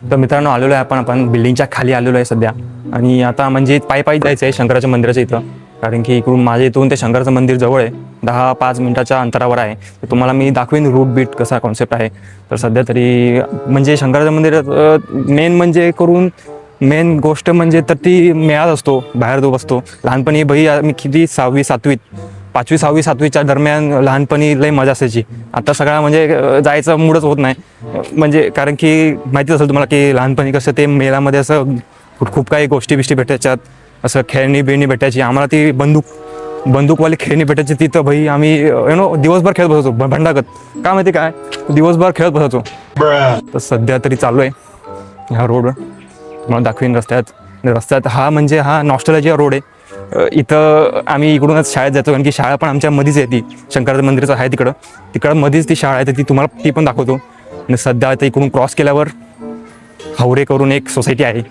तर मित्रांनो आलेलो आहे आपण बिल्डिंगच्या खाली आलेलो आहे सध्या. आणि आता म्हणजे पायी जायचं आहे शंकराच्या मंदिराच्या इथं, कारण की इकडून माझ्या इथून ते शंकराचं मंदिर जवळ आहे, 10-5 मिनिटाच्या अंतरावर आहे. तर तुम्हाला मी दाखवेन रूट बीट कसा कॉन्सेप्ट आहे. तर सध्या तरी म्हणजे शंकराचं मंदिरात मेन गोष्ट म्हणजे तर ती मेळाच असतो, बाहेर जो बसतो. लहानपणी मी किती 6वी 7वीत 5वी 6वी 7वीच्या दरम्यान लहानपणी लई मजा असायची. आता सगळा म्हणजे जायचं मूडच होत नाही. म्हणजे कारण की माहितीच असेल तुम्हाला की लहानपणी कसं ते मेळामध्ये असं खूप काही गोष्टी भेटायच्यात, असं खेळणी बिळणी भेटायची. आम्हाला ती बंदूकवाली खेळणी भेटायची. तिथं आम्ही दिवसभर खेळत बसायचो भंडागत. का माहिती काय, दिवसभर खेळत बसायचो. तर सध्या तरी चालू आहे ह्या रोडवर, तुम्हाला दाखवीन रस्त्यात हा नॉस्टॅल्जिया रोड आहे. इथं आम्ही इकडूनच शाळेत जातो, कारण की शाळा पण आमच्या मध्येच आहे. ती शंकराचं मंदिराचं आहे तिकडं मध्येच ती शाळा आहे. तर ती तुम्हाला ती पण दाखवतो. आणि सध्या आता इकडून क्रॉस केल्यावर हावरे करून एक सोसायटी आहे.